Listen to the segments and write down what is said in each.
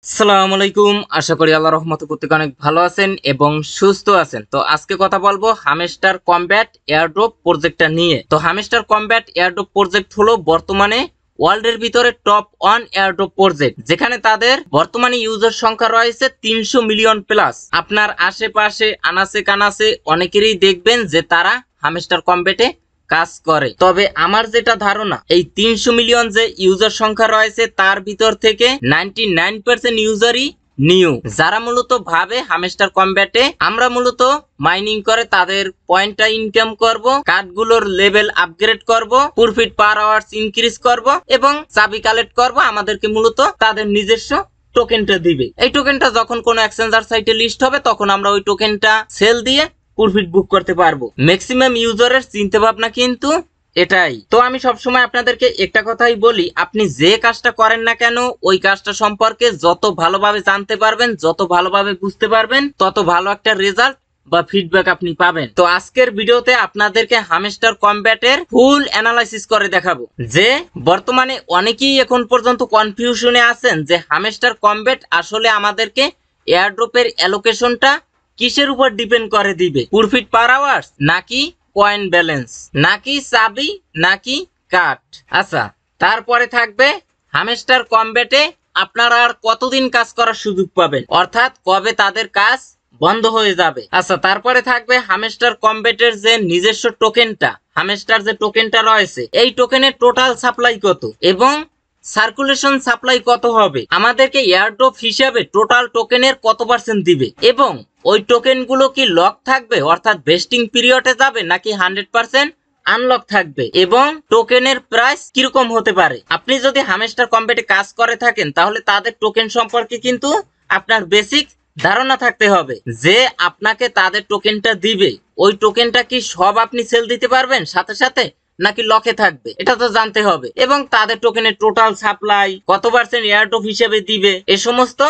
আসসালামু আলাইকুম। আশা করি আল্লাহর রহমতে প্রত্যেকে অনেক ভালো আছেন এবং সুস্থ আছেন। তো আজকে কথা বলবো হামস্টার কমব্যাট এয়ারড্রপ প্রজেক্টটা নিয়ে। তো হামস্টার কমব্যাট এয়ারড্রপ প্রজেক্ট হলো বর্তমানে ওয়ার্ল্ডের ভিতরে টপ 1 এয়ারড্রপ প্রজেক্ট, যেখানে তাদের বর্তমানে ইউজার সংখ্যা রয়েছে 300 মিলিয়ন প্লাস। আপনার আশেপাশে আনাচে কানাচে অনেকেরই দেখবেন যে তারা হামস্টার কমব্যাটে কাজ করে। তবে আমার যেটা ধারণা, এই 300 মিলিয়ন যে ইউজার সংখ্যা রয়েছে তার ভিতর থেকে 99% ইউজারই নিউ, যারা মূলত ভাবে হামস্টার কমব্যাটে আমরা মূলত মাইনিং করে তাদের পয়েন্টটা ইনকাম করব, কার্ডগুলোর লেভেল আপগ্রেড করব, প্রফিট পার আওয়ার্স ইনক্রিজ করব এবং চাবি কালেক্ট করব। আমাদেরকে মূলত তাদের নিজস্ব টোকেনটা দিবে। এই টোকেনটা যখন কোনো এক্সচেঞ্জার সাইটে লিস্ট হবে তখন আমরা ওই টোকেনটা সেল দিয়ে প্রফিট বুক করতে পারবো। ম্যাক্সিমাম ইউজারের চিন্তা ভাবনা কিন্তু এটাই। তো আমি সবসময় আপনাদেরকে একটা কথাই বলি, আপনি যে কাজটা করেন না কেন ওই কাজটা সম্পর্কে যত ভালোভাবে জানতে পারবেন, যত ভালোভাবে বুঝতে পারবেন, তত ভালো একটা রেজাল্ট বা ফিডব্যাক আপনি পাবেন। তো আজকের ভিডিওতে আপনাদেরকে হামস্টার কমব্যাটের ফুল অ্যানালাইসিস করে দেখাবো, যে বর্তমানে অনেকেই এখন পর্যন্ত কনফিউশনে আছেন যে হামস্টার কমব্যাট আসলে আমাদেরকে এয়ারড্রপের অ্যালোকেশনটা কিসের উপর ডিপেন্ড করে দিবে, প্রফিট পার আওয়ার্স নাকি পয়েন্ট ব্যালেন্স নাকি চাবি নাকি কাট। আচ্ছা, তারপরে থাকবে হামস্টার কমব্যাটে আপনারা আর কতদিন কাজ করার সুযোগ পাবেন, অর্থাৎ কবে তাদের কাজ বন্ধ হয়ে যাবে। আচ্ছা, তারপরে থাকবে হামস্টার কমব্যাটের যে নিজস্ব টোকেনটা, হামস্টার যে টোকেনটা রয়েছে এই টোকেনের টোটাল সাপ্লাই কত এবং সার্কুলেশন সাপ্লাই কত হবে, আমাদেরকে এয়ারড্রপ হিসাবে টোটাল টোকেনের কত পার্সেন্ট দিবে এবং ওই টোকেন গুলো কি লক থাকবে অর্থাৎ ভেস্টিং পিরিয়ডে যাবে নাকি 100% আনলক থাকবে এবং টোকেনের প্রাইস কিরকম হতে পারে। আপনি যদি হামস্টার কমব্যাটে কাজ করে থাকেন তাহলে তাদের টোকেন সম্পর্কে কিন্তু আপনার বেসিক ধারণা থাকতে হবে, যে আপনাকে তাদের টোকেনটা দিবে ওই টোকেনটা কি সব আপনি সেল দিতে পারবেন সাথে সাথে নাকি লকে থাকবে, এটা তো জানতে হবে। এবং তাদের টোকেনের টোটাল সাপ্লাই কত পার্সেন্ট এয়ারড্রপ হিসেবে দিবে এ সমস্ত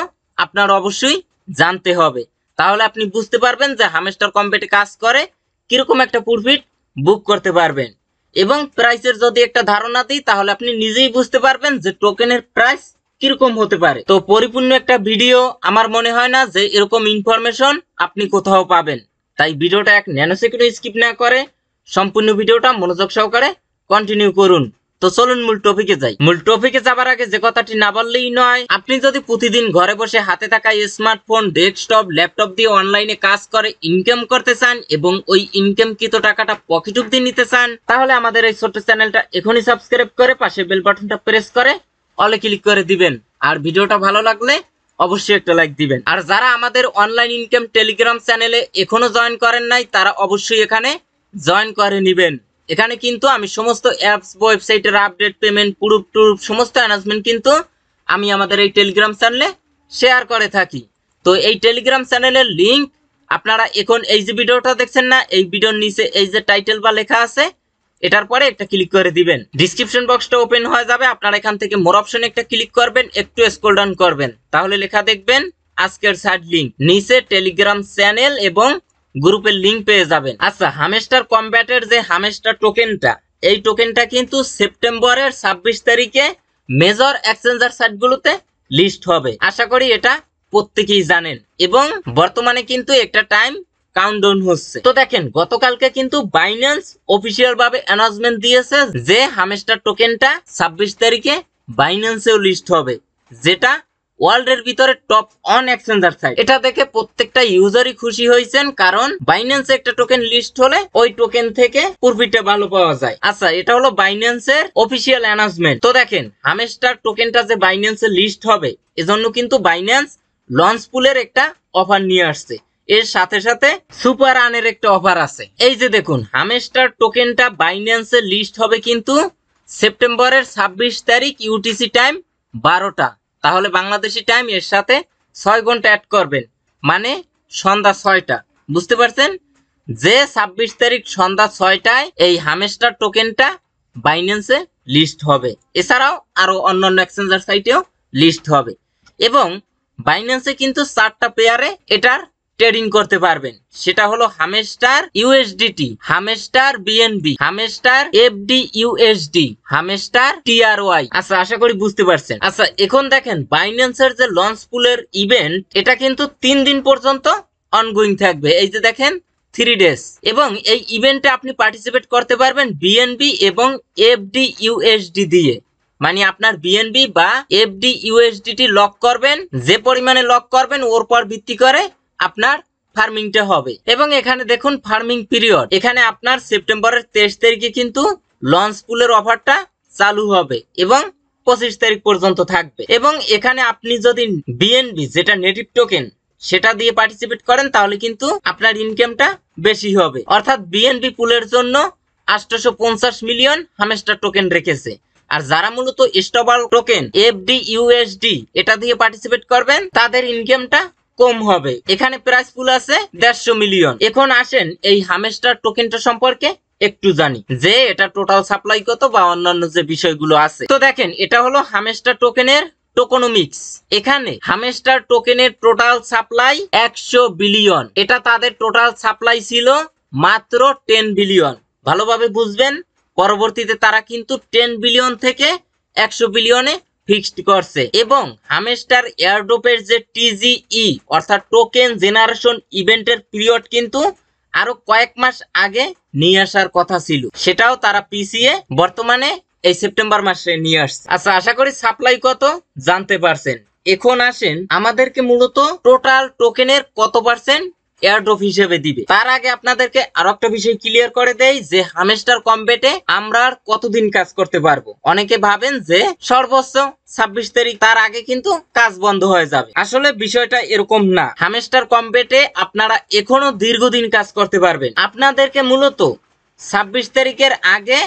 আপনার অবশ্যই জানতে হবে। তাহলে আপনি বুঝতে পারবেন যে হামস্টার কমব্যাটে কাজ করে কিরকম একটা প্রফিট বুক করতে পারবেন। এবং প্রাইসের যদি একটা ধারণা দিই তাহলে আপনি নিজেই বুঝতে পারবেন যে টোকেনের প্রাইস কিরকম হতে পারে। তো পরিপূর্ণ একটা ভিডিও আমার মনে হয় না যে এরকম ইনফরমেশন আপনি কোথাও পাবেন, তাই ভিডিওটা এক ন্যানো সেকেন্ড স্কিপ না করে সম্পূর্ণ ভিডিওটা মনোযোগ সহকারে কন্টিনিউ করুন। তো চলুন মূল টপিকে যাই। মূল টপিকে যাবার আগে যে কথাটি না বললেই নয়, আপনি যদি প্রতিদিন ঘরে বসে হাতে থাকা স্মার্টফোন, ডেস্কটপ, ল্যাপটপ দিয়ে অনলাইনে কাজ করে ইনকাম করতে চান এবং ওই ইনকামকৃত টাকাটা পকেট অবধি নিতে চান, তাহলে আমাদের এই ছোট্ট চ্যানেলটা এখনই সাবস্ক্রাইব করে পাশে বেল বাটনটা প্রেস করে অলে ক্লিক করে দিবেন। আর ভিডিওটা ভালো লাগলে অবশ্যই একটা লাইক দিবেন। আর যারা আমাদের অনলাইন ইনকাম টেলিগ্রাম চ্যানেলে এখনো জয়েন করেন নাই তারা অবশ্যই এখানে জয়েন করে নেবেন। এখানে কিন্তু আমি সমস্ত অ্যাপস, ওয়েবসাইটের আপডেট, পেমেন্ট, প্রুফ সমস্ত অ্যানাউন্সমেন্ট কিন্তু আমি আমাদের এই টেলিগ্রাম চ্যানেলে শেয়ার করে থাকি। তো এই টেলিগ্রাম চ্যানেলের লিংক আপনারা এখন এই যে ভিডিওটা দেখছেন না, এই ভিডিওর নিচে এই যে টাইটেল বা লেখা আছে এটার পরে একটা ক্লিক করে দিবেন, ডিসক্রিপশন বক্সটা ওপেন হয়ে যাবে। আপনারা এখান থেকে মোর অপশনে একটা ক্লিক করবেন, একটু স্ক্রল ডাউন করবেন, তাহলে লেখা দেখবেন আজকের সাইড লিংক, নিচে টেলিগ্রাম চ্যানেল এবং গ্রুপের লিংক পেয়ে যাবেন। আচ্ছা, হামস্টার কমব্যাটের যে হামস্টার টোকেনটা, এই টোকেনটা কিন্তু সেপ্টেম্বরের 26 তারিখে মেজর এক্সচেঞ্জার সাইটগুলোতে লিস্ট হবে। আশা করি এটা প্রত্যেকেই জানেন এবং বর্তমানে কিন্তু একটা টাইম কাউন্টডাউন হচ্ছে। তো দেখেন, গতকালকে কিন্তু বাইন্যান্স অফিসিয়াল ভাবে অ্যানাউন্সমেন্ট দিয়েছে যে হামস্টার টোকেনটা 26 তারিখে বাইন্যান্সেও লিস্ট হবে, যেটা ওয়ার্ল্ডের ভিতরে টপ 1 এক্সচেঞ্জার সাইট। এটা দেখে প্রত্যেকটা ইউজারই খুশি হয়েছেন, কারণ বাইন্যান্সে একটা টোকেন লিস্ট হলে ওই টোকেন থেকে প্রফিটটা ভালো পাওয়া যায়। আচ্ছা, এটা হলো বাইন্যান্সের অফিসিয়াল অ্যানাউন্সমেন্ট। তো দেখেন, হামস্টার টোকেনটা যে বাইন্যান্সে লিস্ট হবে এজন্য কিন্তু বাইন্যান্স লঞ্চ পুলের একটা অফার নিয়ে আসছে, এর সাথে সাথে সুপার আর্নের একটা অফার আছে। এই যে দেখুন, হামস্টার টোকেনটা বাইন্যান্সে লিস্ট হবে কিন্তু সেপ্টেম্বরের 26 তারিখ ইউটিসি টাইম 12টা, তাহলে বাংলাদেশি টাইম এর সাথে 6 ঘন্টা অ্যাড করবেন, মানে সন্ধ্যা 6টা। বুঝতে পারছেন যে 26 তারিখ সন্ধ্যা 6টায় এই হামস্টার টোকেনটা বাইন্যান্সে লিস্ট হবে। এছাড়াও আরো অন্যান্য এক্সচেঞ্জার সাইটেও লিস্ট হবে এবং বাইন্যান্সে কিন্তু 4টা পেয়ারে এটার ট্রেডিং করতে পারবেন, সেটা হলো Hamster USDT, Hamster BNB, Hamster FDUSD, Hamster TRY. আচ্ছা, আশা করি বুঝতে পারছেন। আচ্ছা, এখন দেখেন বাইন্যান্সের যে লঞ্চ পুলের ইভেন্ট, এটা কিন্তু 3 দিন পর্যন্ত অনগোয়িং থাকবে। এই যে দেখেন 3 ডেজ, এবং এই ইভেন্টে আপনি পার্টিসিপেট করতে পারবেন বিএনবি এবং এফডি ইউএসডি দিয়ে। মানে আপনার বিএনবি বা এফডি ইউএসডিটি লক করবেন, যে পরিমাণে লক করবেন ওর পর ভিত্তি করে আপনার ফার্মিংটা হবে। এবং এখানে দেখুন ফার্মিং পিরিয়ড, এখানে আপনার সেপ্টেম্বরের 23 তারিখে কিন্তু লঞ্চ পুলের অফারটা চালু হবে এবং 25 তারিখ পর্যন্ত থাকবে। এবং এখানে আপনি যদি বিএনবি যেটা নেটিভ টোকেন সেটা দিয়ে পার্টিসিপেট করেন তাহলে কিন্তু আপনার ইনকামটা বেশি হবে। অর্থাৎ বিএনবি পুলের জন্য 850 মিলিয়ন হামেস্টার টোকেন রেখেছে, আর যারা মূলত স্টেবল টোকেন এফডি ইউএসডি এটা দিয়ে পার্টিসিপেট করবেন তাদের ইনকামটা কম হবে। এখানে প্রাইস পুল আছে 150 মিলিয়ন। এখন আসেন এই হামেস্টার টোকেনটা সম্পর্কে একটু জানি, যে এটা টোটাল সাপ্লাই কত বা অন্যান্য যে বিষয়গুলো আছে। তো দেখেন এটা হলো হামেস্টার টোকেনের টোকোনমিক্স। এখানে হামেস্টার টোকেনের টোটাল সাপ্লাই 100 বিলিয়ন। এটা তাদের টোটাল সাপ্লাই ছিল মাত্র 10 বিলিয়ন। ভালোভাবে বুঝবেন, পরবর্তীতে তারা কিন্তু 10 বিলিয়ন থেকে 100 বিলিয়নে ফিক্সড করছে। এবং হামেস্টার এয়ারড্রপের যে টিজিই অর্থাৎ টোকেন জেনারেশন ইভেন্টের পিরিয়ড কিন্তু আরো কয়েক মাস আগে নিয়ে আসার কথা ছিল, সেটাও তারা পিছিয়ে বর্তমানে এই সেপ্টেম্বর মাসে নিয়ে আসছে। আচ্ছা, আশা করি সাপ্লাই কত জানতে পারছেন। এখন আসেন আমাদেরকে মূলত টোটাল টোকেনের কত পার্সেন্ট এয়ারড্রপ হিসেবে দিবে। তার আগে আপনাদেরকে আরো একটা বিষয় ক্লিয়ার করে দেই যে হামেস্টার কমবেটে আমরা আর কতদিন কাজ করতে পারবো। অনেকে ভাবেন যে সর্বোচ্চ 26 তারিখ, তার আগে কিন্তু কাজ বন্ধ হয়ে যাবে। আসলে বিষয়টা এরকম না। হামেস্টার কমবেটে আপনারা এখনো দীর্ঘদিন কাজ করতে পারবেন। আপনাদেরকে মূলত 26 তারিখের আগে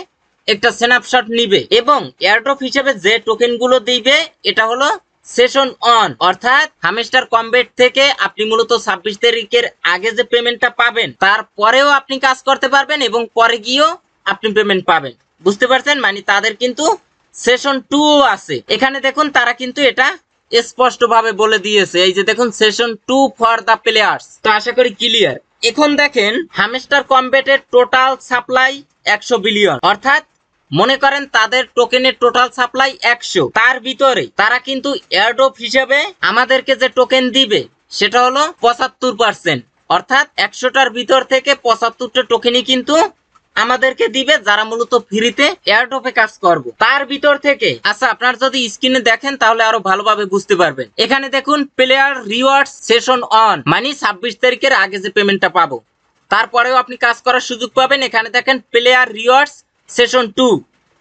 একটা স্ন্যাপশট নিবে এবং এয়ারড্রপ হিসেবে যে টোকেন গুলো দিবে এটা হলো সেশন অন, অর্থাৎ হামেস্টার কমবেট থেকে আপনি মূলত 26 তারিখের আগে যে পেমেন্টটা পাবেন তারপরেও আপনি কাজ করতে পারবেন এবং পরে গিয়েও আপনি পেমেন্ট পাবেন। বুঝতে পারছেন? মানে তাদের কিন্তু সেশন 2 আছে। এখানে দেখুন তারা কিন্তু এটা স্পষ্ট ভাবে বলে দিয়েছে। এই যে দেখুন সেশন 2 ফর দা প্লেয়ার্স। তো আশা করি ক্লিয়ার। এখন দেখেন হামেস্টার কমবেটের টোটাল সাপ্লাই 100 বিলিয়ন, অর্থাৎ মনে করেন তাদের টোকেনের টোটাল সাপ্লাই 100, তার ভিতরে তারা কিন্তু এয়ারড্রপ হিসেবে আমাদেরকে যে টোকেন দিবে সেটা হলো 75%, অর্থাৎ 100টার ভিতর থেকে 75টা টোকেনই কিন্তু আমাদেরকে দিবে যারা মূলত ফ্রিতে এয়ারড্রপে কাজ করব। তার ভিতর থেকে আচ্ছা, আপনারা যদি স্ক্রিনে দেখেন তাহলে আরো ভালোভাবে বুঝতে পারবেন। এখানে দেখুন প্লেয়ার রিওয়ার্ডস সেশন অন, মানে 26 তারিখের আগে যে পেমেন্টটা পাবো তারপরেও আপনি কাজ করার সুযোগ পাবেন। এখানে দেখেন প্লেয়ার রিওয়ার্ডস সেশন 2,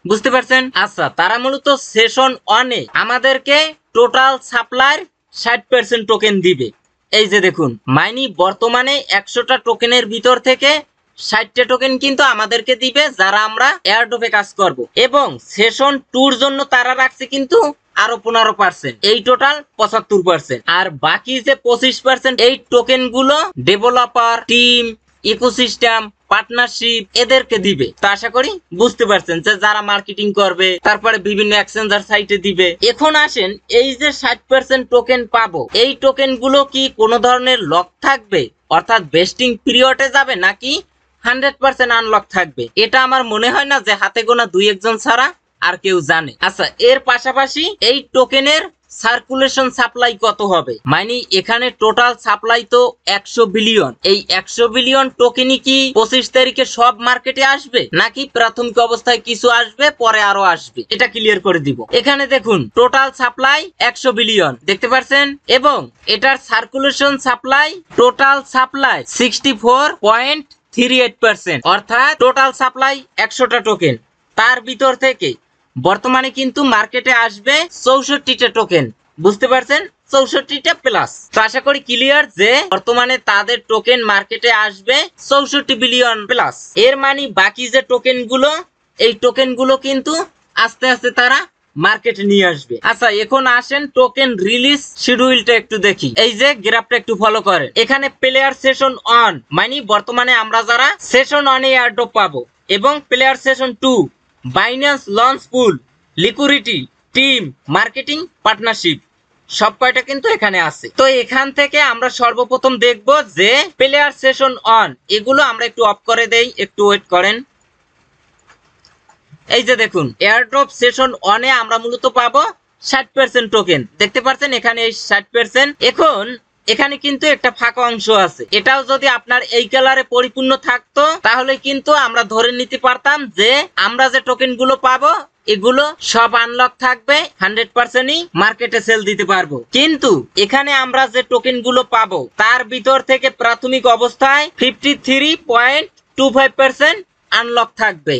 বুঝতে পারছেন? আচ্ছা, তারা মূলত সেশন 1 এ আমাদেরকে টোটাল সাপ্লাই 60% টোকেন দিবে। এই যে দেখুন, মানে বর্তমানে 100টা টোকেনের ভিতর থেকে 60টা টোকেন কিন্তু আমাদেরকে দিবে যারা আমরা এয়ারড্রপে কাজ করব। এবং সেশন 2 জন্য তারা রাখছে কিন্তু আরো 15%, এই টোটাল 75%। আর বাকি যে 25% এই টোকেন গুলো ডেভেলপার, টিম, ইকোসিস্টেম, পার্টনারশিপ এদেরকে দিবে। তো আশা করি বুঝতে পারছেন যে যারা মার্কেটিং করবে, তারপরে বিভিন্ন এক্সচেঞ্জার সাইটে দিবে। এখন আসেন এই যে 60% টোকেন পাবো, এই টোকেন গুলো কি কোনো ধরনের লক থাকবে, অর্থাৎ ভেস্টিং পিরিয়ডে যাবে, নাকি 100% আনলক থাকবে? এটা আমার মনে হয় না যে হাতে গোনা 2-1 ছাড়া আর কেউ জানে। আচ্ছা, এর পাশাপাশি এই টোকেনের সার্কুলেশন সাপ্লাই কত হবে, মানে এখানে টোটাল সাপ্লাই তো 100 বিলিয়ন। এই 100 বিলিয়ন টোকেনই কি 25 তারিখে সব মার্কেটে আসবে, নাকি প্রাথমিক অবস্থায় কিছু আসবে পরে আরো আসবে? এটা ক্লিয়ার করে দিব। এখানে দেখুন টোটাল সাপ্লাই 100 বিলিয়ন, দেখতে পাচ্ছেন? এবং এটার সার্কুলেশন সাপ্লাই, টোটাল সাপ্লাই 64.38%, অর্থাৎ টোটাল সাপ্লাই 100টা টোকেন, তার ভিতর থেকে বর্তমানে কিন্তু মার্কেটে আসবে 64টা টোকেন। বুঝতে পারছেন? 64টা প্লাস। তো আশা করি ক্লিয়ার যে বর্তমানে তাদের টোকেন মার্কেটে আসবে 64 বিলিয়ন প্লাস। এর মানে বাকি যে টোকেন গুলো, এই টোকেন গুলো কিন্তু আস্তে আস্তে তারা মার্কেটে নিয়ে আসবে। আচ্ছা, এখন আসেন টোকেন রিলিজ শিডিউলটা একটু দেখি। এই যে গ্রাফটা একটু ফলো করেন। এখানে প্লেয়ার সেশন 1, মানে বর্তমানে আমরা যারা সেশন 1 এ এয়ারড্রপ পাবো, এবং প্লেয়ার সেশন 2 বাইন্যান্স লঞ্চ পুল, লিকুইডিটি, টিম, মার্কেটিং, পার্টনারশিপ, সব কয়টা কিন্তু এখানে আছে। তো এখান থেকে আমরা সর্বপ্রথম দেখব যে প্লেয়ার সেশন অন, এগুলো আমরা একটু অফ করে দেই, একটু ওয়েট করেন। এই যে দেখুন এয়ারড্রপ সেশন অনে আমরা মূলত পাবো 60% টোকেন, দেখতে পাচ্ছেন এখানে এই 60%। এখন এখানে কিন্তু একটা ফাঁকা অংশ আছে, এটাও যদি আপনার এই কালারে পরিপূর্ণ থাকতো তাহলে কিন্তু আমরা ধরে নিতে পারতাম যে আমরা যে টোকেন গুলো পাবো এগুলো সব আনলক থাকবে, 100%ই মার্কেটে সেল দিতে পারবো। কিন্তু এখানে আমরা যে টোকেন গুলো পাবো তার ভিতর থেকে প্রাথমিক অবস্থায় 53.25% আনলক থাকবে,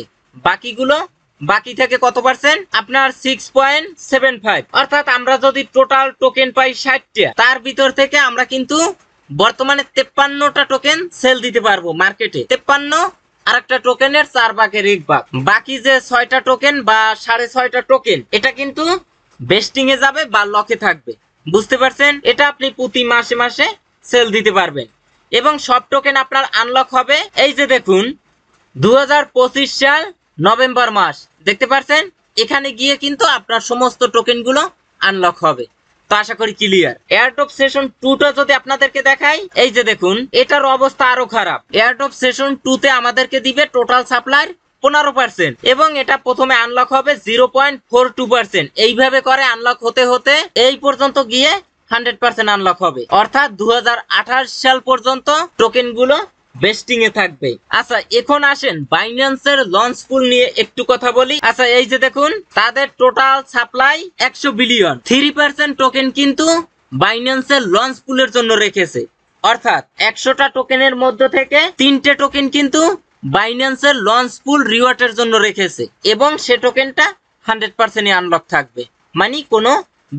বাকি থেকে কত পার্সেন্ট আপনার 6.75। অর্থাৎ আমরা যদি টোটাল টোকেন পাই 60টা, তার ভিতর থেকে আমরা কিন্তু বর্তমানে 53টা টোকেন সেল দিতে পারবো মার্কেটে। 53 আর একটা টোকেনের 4 ভাগের 1 ভাগ, বাকি যে 6টা টোকেন বা 6.5টা টোকেন এটা কিন্তু বেস্টিং এ যাবে বা লকে থাকবে, বুঝতে পারছেন? এটা আপনি প্রতি মাসে মাসে সেল দিতে পারবেন এবং সব টোকেন আপনার আনলক হবে। এই যে দেখুন 2025 সাল নভেম্বর মাস, দেখতে পাচ্ছেন এখানে গিয়ে কিন্তু আপনার সমস্ত টোকেন গুলো আনলক হবে। তো আশা করি ক্লিয়ার। এয়ারড্রপ সেশন 2টা যদি আপনাদেরকে দেখাই, এই যে দেখুন এটার অবস্থা আরো খারাপ। এয়ারড্রপ সেশন 2 তে আমাদেরকে দিবে টোটাল সাপ্লাই 15% এবং এটা প্রথমে আনলক হবে 0.42%। এইভাবে করে আনলক হতে হতে এই পর্যন্ত গিয়ে 100% আনলক হবে, অর্থাৎ 2028 সাল পর্যন্ত টোকেন গুলো বেস্টিং এ থাকবে। আচ্ছা এখন আসেন বাইন্যান্সের লঞ্চ পুল নিয়ে একটু কথা বলি। আচ্ছা এই যে দেখুন তাদের টোটাল সাপ্লাই 100 বিলিয়ন, 3% টোকেন কিন্তু বাইন্যান্সের লঞ্চ পুলের জন্য রেখেছে। অর্থাৎ 100টা টোকেনের মধ্য থেকে 3টে টোকেন কিন্তু বাইন্যান্সের লঞ্চ পুল রিওয়ার্ডের জন্য রেখেছে এবং সে টোকেনটা 100%ই আনলক থাকবে, মানে কোনো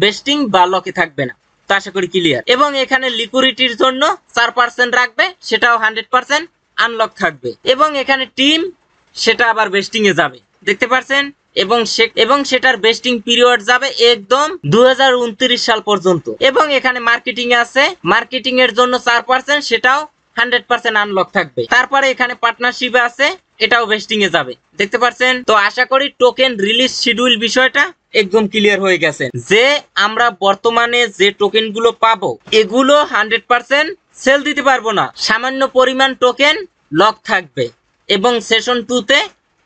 বেস্টিং বা লকে থাকবে না। আশা করি ক্লিয়ার। এবং এখানে লিকুইডিটির জন্য 4% রাখবে, সেটাও 100% আনলক থাকবে এবং এখানে টিম সেটা আবার বেস্টিং এ যাবে, দেখতে পাচ্ছেন? এবং সেটার বেস্টিং পিরিয়ড যাবে একদম 2029 সাল পর্যন্ত। এবং এখানে মার্কেটিং আছে, মার্কেটিং এর জন্য 4%, সেটাও 100% আনলক থাকবে। তারপরে এখানে পার্টনারশিপ আছে, এটাও বেস্টিং এ যাবে, দেখতে পাচ্ছেন? তো আশা করি টোকেন রিলিজ শিডিউল বিষয়টা একদম ক্লিয়ার হয়ে গেছে যে আমরা বর্তমানে যে টোকেন গুলো পাবো এগুলো 100% সেল দিতে পারবো না, সামান্য পরিমাণ টোকেন লক থাকবে এবং সেশন 2 তে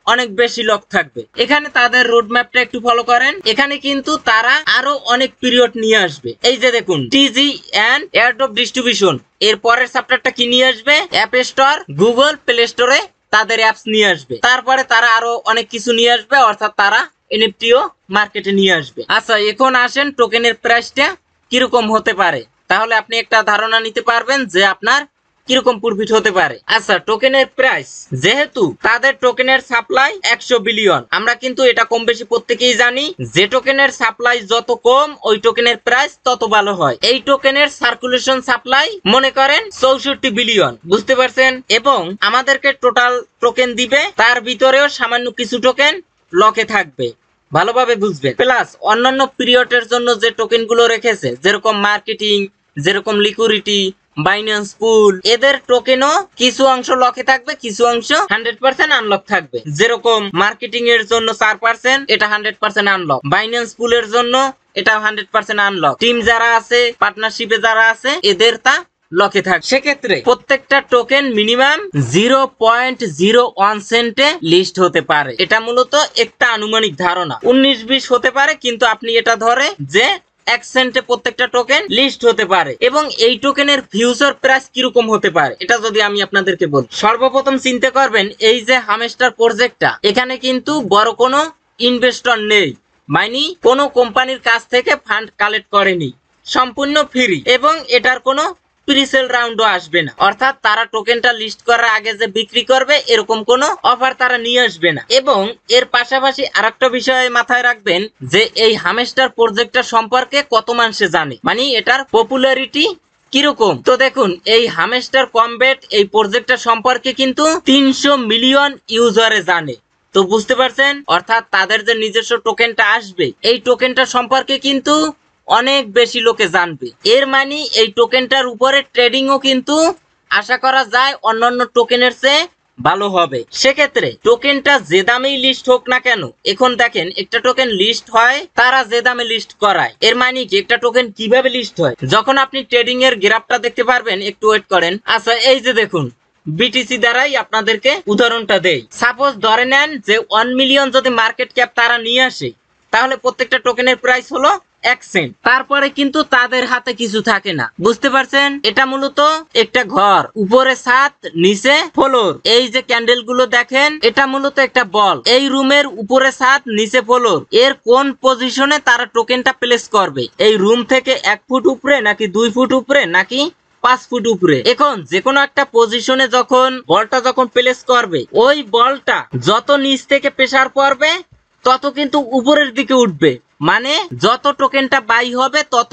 অনেক বেশি লক থাকবে। এখানে তাদের রোড ম্যাপটা একটু ফলো করেন, এখানে কিন্তু তারা আরো অনেক পিরিয়ড নিয়ে আসবে। এই যে দেখুন টিজি এন্ড এয়ারড্রপ ডিস্ট্রিবিউশন, এর পরের চ্যাপ্টারটা কি নিয়ে আসবে? অ্যাপ স্টোর, গুগল প্লে স্টোরে তাদের অ্যাপস নিয়ে আসবে। তারপরে তারা আরো অনেক কিছু নিয়ে আসবে, অর্থাৎ তারা এনএফটিও মার্কেটে নিয়ে আসবে। আচ্ছা এখন আসেন টোকেনের প্রাইসটা কিরকম হতে পারে, তাহলে আপনি একটা ধারণা নিতে পারবেন যে আপনার কিরকম প্রফিট হতে পারে। আচ্ছা টোকেনের প্রাইস, যেহেতু তাদের টোকেনের সাপ্লাই 100 বিলিয়ন, আমরা কিন্তু এটা কম বেশি প্রত্যেকেই জানি যে টোকেনের সাপ্লাই যত কম ওই টোকেনের প্রাইস তত ভালো হয়। এই টোকেনের সার্কুলেশন সাপ্লাই মনে করেন 64 বিলিয়ন, বুঝতে পারছেন? এবং আমাদেরকে টোটাল টোকেন দিবে, তার ভিতরেও সামান্য কিছু টোকেন লকে থাকবে, ভালোভাবে বুঝবেন। প্লাস অন্যান্য পিরিয়ডের জন্য যে টোকেন গুলো রেখেছে, যেরকম মার্কেটিং, যেরকম লিকুইডিটি, বাইন্যান্স পুল, এদের টোকেনও কিছু অংশ লকে থাকবে, কিছু অংশ 100% আনলক থাকবে। যেরকম মার্কেটিং এর জন্য 4%, এটা 100% আনলক। বাইন্যান্স পুলের জন্য এটা 100% আনলক। টিম যারা আছে, পার্টনারশিপে যারা আছে, এদের তা লকে থাক। সেক্ষেত্রে প্রত্যেকটা টোকেন মিনিমাম 0.01 সেন্টে লিস্ট হতে পারে। এটা মূলত একটা আনুমানিক ধারণা, 19-20 হতে পারে, কিন্তু আপনি এটা ধরে যে 1 সেন্টে প্রত্যেকটা টোকেন লিস্ট হতে পারে। এবং এই টোকেনের ফিউচার প্রাইস কিরকম হতে পারে এটা যদি আমি আপনাদেরকে বলি, সর্বপ্রথম চিন্তা করবেন এই যে হামস্টার প্রজেক্টটা, এখানে কিন্তু বড় কোনো ইনভেস্টর নেই, মানে কোনো কোম্পানির কাছ থেকে ফান্ড কালেক্ট করেনি, সম্পূর্ণ ফ্রি এবং এটার কোনো প্রিসেল রাউন্ডও আসবে না। অর্থাৎ তারা টোকেনটা লিস্ট করার আগে যে বিক্রি করবে এরকম কোনো অফার তারা নিয়ে আসবে না। এবং এর পাশাপাশি আরেকটা বিষয় মাথায় রাখবেন যে এই হামস্টার প্রজেক্টটা সম্পর্কে কত মানুষে জানে, মানে এটার পপুলারিটি কিরকম। তো দেখুন এই হামস্টার কমব্যাট এই প্রজেক্টটা সম্পর্কে কিন্তু 300 মিলিয়ন ইউজারে জানে। তো বুঝতে পারছেন, অর্থাৎ তাদের যে নিজস্ব টোকেনটা আসবে এই টোকেনটা সম্পর্কে কিন্তু অনেক বেশি লোকে জানবে। এর মানে এই টোকেনটার উপরে ট্রেডিংও কিন্তু আশা করা যায় অন্যান্য টোকেনের চেয়ে ভালো হবে। সেক্ষেত্রে টোকেনটা যে দামেই লিস্ট হোক না কেন, এখন দেখেন একটা টোকেন লিস্ট হয় তারা যে দামে লিস্ট করায়, এর মানে কি একটা টোকেন কিভাবে লিস্ট হয়, যখন আপনি ট্রেডিং এর গ্রাফটা দেখতে পারবেন, একটু ওয়েট করেন। আচ্ছা এই যে দেখুন বিটিসি দ্বারাই আপনাদেরকে উদাহরণটা দেই। সাপোজ ধরে নেন যে 1 মিলিয়ন যদি মার্কেট ক্যাপ তারা নিয়ে আসে, তাহলে প্রত্যেকটা টোকেনের প্রাইস হলো 1 সেন্ট। তারপরে কিন্তু তাদের হাতে কিছু থাকে না, বুঝতে পারছেন? এটা মূলত একটা ঘর, উপরে ছাদ, নিচে ফ্লোর। এই যে ক্যান্ডেল গুলো দেখেন, এটা মূলত একটা বল। এই রুমের উপরে ছাদ, নিচে ফ্লোর, এর কোন পজিশনে তারা টোকেনটা প্লেস করবে, এই রুম থেকে 1 ফুট উপরে নাকি 2 ফুট উপরে নাকি 5 ফুট উপরে। এখন যে কোনো একটা পজিশনে যখন বলটা যখন প্লেস করবে, ওই বলটা যত নিচ থেকে প্রেসার পড়বে তত কিন্তু উপরের দিকে উঠবে, মানে যত টোকেনটা বাই হবে তত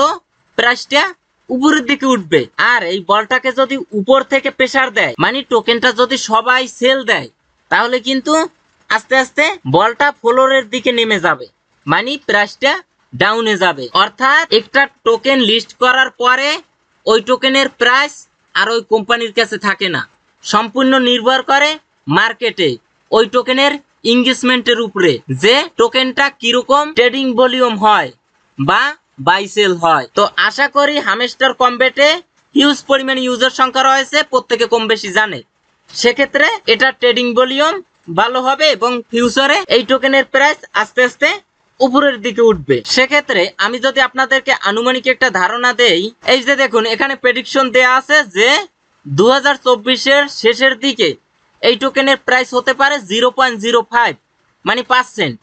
প্রাইসটা উপরের দিকে উঠবে। আর এই বলটাকে যদি উপর থেকে প্রেসার দেয়, মানে টোকেনটা যদি সবাই সেল দেয়, তাহলে কিন্তু আস্তে আস্তে বলটা ফ্লোরের দিকে নেমে যাবে, মানে প্রাইসটা ডাউনে যাবে। অর্থাৎ একটা টোকেন লিস্ট করার পরে ওই টোকেনের প্রাইস আর ওই কোম্পানির কাছে থাকে না, সম্পূর্ণ নির্ভর করে মার্কেটে ওই টোকেনের এঙ্গেজমেন্টের উপরে, যে টোকেনটা কিরকম ট্রেডিং ভলিউম হয় বা বাই সেল হয়। তো আশা করি হামস্টার কমব্যাটে হিউজ পরিমাণে ইউজার সংখ্যা রয়েছে, প্রত্যেকে কম বেশি জানে। সেক্ষেত্রে এটা ট্রেডিং ভলিউম ভালো হবে এবং ফিউচারে এই টোকেনের প্রাইস আস্তে আস্তে উপরের দিকে উঠবে। সেক্ষেত্রে আমি যদি আপনাদেরকে আনুমানিক একটা ধারণা দেই, এই যে দেখুন এখানে প্রেডিকশন দেয়া আছে যে 2024-এর শেষের দিকে এই টোকেনের প্রাইস হতে পারে 0.05 মানে 5 সেন্ট।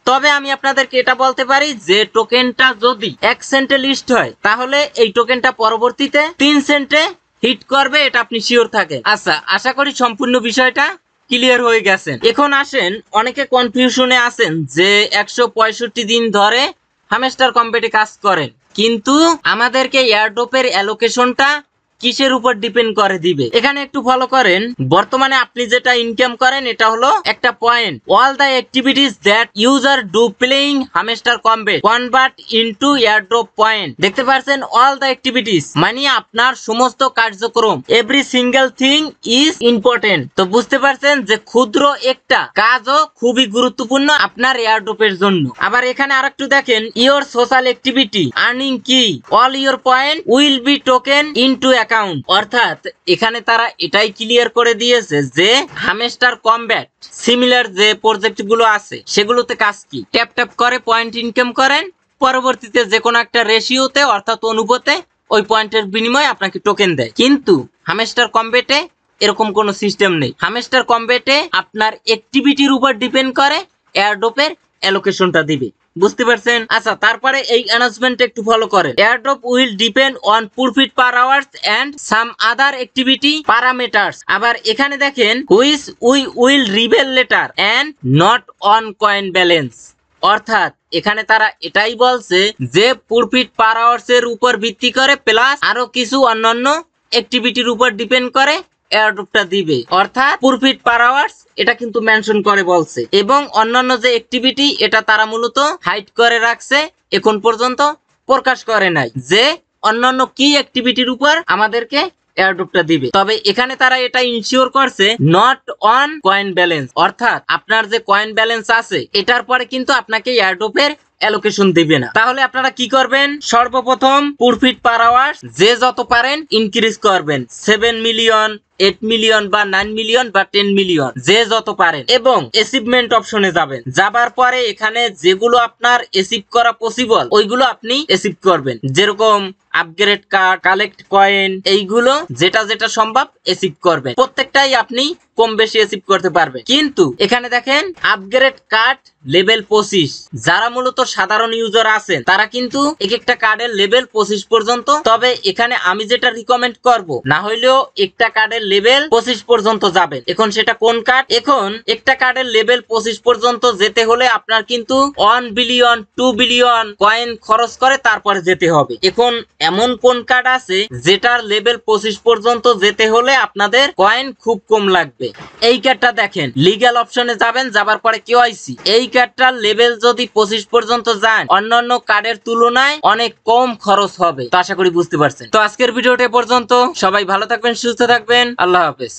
তবে আমি আপনাদেরকে এটা বলতে পারি যে টোকেনটা যদি 1 সেন্টে লিস্ট হয়, তাহলে এই টোকেনটা পরবর্তীতে 3 সেন্টে হিট করবে, এটা আপনি শিওর থাকেন। আচ্ছা, আশা করি সম্পূর্ণ বিষয়টা ক্লিয়ার হয়ে গেছেন। এখন আসেন, অনেকে কনফিউশনে আছেন যে 165 দিন ধরে হামস্টার কমব্যাটে কাজ করেন, কিন্তু আমাদেরকে এয়ারড্রপের অ্যালোকেশনটা কিসের উপর ডিপেন্ড করে দিবে। এখানে একটু ফলো করেন, বর্তমানে আপনি যেটা ইনকাম করেন এটা হলো একটা point. All the activities that user do playing hamster combat convert into airdrop point. দেখতে পাচ্ছেন অল দ্য অ্যাক্টিভিটিস মানে আপনার সমস্ত কার্যক্রম, every single thing is important. তো বুঝতে পারছেন যে ক্ষুদ্র একটা কাজও খুবই গুরুত্বপূর্ণ আপনার এয়ারড্রপের জন্য। আবার এখানে আরেকটু দেখেন, ইওর সোশ্যাল অ্যাক্টিভিটি আর্নিং কি all your point will be token into account. অর্থাৎ এখানে তারা এটাই ক্লিয়ার করে দিয়েছে যে হামস্টার কমব্যাট সিমিলার যে প্রজেক্ট গুলো আছে সেগুলোতে কাজ কি, ট্যাপ ট্যাপ করে পয়েন্ট ইনকাম করেন, পরবর্তীতে যে কোনো একটা রেশিওতে অর্থাৎ অনুপাতে ওই পয়েন্টের বিনিময়ে আপনাকে টোকেন দেয়। কিন্তু হামস্টার কমব্যাটে এরকম কোনো সিস্টেম নেই। হামস্টার কমব্যাটে আপনার অ্যাক্টিভিটির উপর ডিপেন্ড করে এয়ারড্রপের অ্যালোকেশনটা দিবে, বুঝতে পারছেন? আচ্ছা, তারপরে এই অ্যানাউন্সমেন্ট একটু ফলো করেন। Airdrop will depend on profit per hours and some other activity parameters. আবার এখানে দেখেন which we will reveal later and not on coin balance. অর্থাৎ এখানে তারা এটাই বলছে যে প্রফিট পার আওয়ার্স এর উপর ভিত্তি করে প্লাস আরো কিছু অন্যান্য অ্যাক্টিভিটির উপর ডিপেন্ড করে এয়ারড্রপটা দিবে। অর্থাৎ প্রফিট পার আওয়ার্স এটা কিন্তু মেনশন করে বলছে, এবং অন্যান্য যে অ্যাক্টিভিটি এটা তারা মূলত হাইড করে রাখছে, এখন পর্যন্ত প্রকাশ করে নাই যে অন্যান্য কি অ্যাক্টিভিটির উপর আমাদেরকে এয়ারড্রপটা দিবে। তবে এখানে তারা এটা ইনশিওর করছে নট অন কয়েন ব্যালেন্স, অর্থাৎ আপনার যে কয়েন ব্যালেন্স আছে এটার পরে কিন্তু আপনাকে এয়ারড্রপের অ্যালোকেশন দিবে না। তাহলে আপনারা কি করবেন, সর্বপ্রথম প্রফিট পার আওয়ার্স যে যত পারেন ইনক্রিজ করবেন, 7 মিলিয়ন 8 মিলিয়ন বা 9 মিলিয়ন বা 10 মিলিয়ন যে যত পারেন, এবং অ্যাচিভমেন্ট অপশনে যাবেন। যাবার পরে এখানে যেগুলো আপনার অ্যাচিভ করা পসিবল ওইগুলো আপনি অ্যাচিভ করবেন, যেরকম আপগ্রেড কার্ড, কালেক্ট কয়েন, এইগুলো যেটা যেটা সম্ভব অ্যাচিভ করবেন। প্রত্যেকটাই আপনি কম বেশি অ্যাচিভ করতে পারবেন। কিন্তু এখানে দেখেন আপগ্রেড কার্ড লেভেল 25, যারা মূলত সাধারণ ইউজার আছেন তারা কিন্তু এক একটা কার্ডের লেভেল 25 পর্যন্ত। তবে এখানে আমি যেটা রিকমেন্ড করব, না হইলেও একটা কার্ডের লেভেল 25 পর্যন্ত যাবেন। এখন সেটা কোন কার্ড, এখন একটা কার্ডের লেভেল 25 পর্যন্ত যেতে হলে আপনার কিন্তু 1 বিলিয়ন 2 বিলিয়ন কয়েন খরচ করে তারপরে যেতে হবে। এখন এমন কোন কার্ড আছে যেটার লেভেল 25 পর্যন্ত যেতে হলে আপনাদের কয়েন খুব কম লাগবে? এই কার্ডটা দেখেন, লিগ্যাল অপশনে যাবেন, যাবার পরে কেওয়াইসি। এই কার্ডটার লেভেল যদি 25 পর্যন্ত যান অন্যান্য কার্ডের তুলনায় অনেক কম খরচ হবে। তো আশা করি বুঝতে পারছেন। তো আজকের ভিডিওটা পর্যন্ত, সবাই ভালো থাকবেন, সুস্থ থাকবেন, আল্লাহ হাফেজ।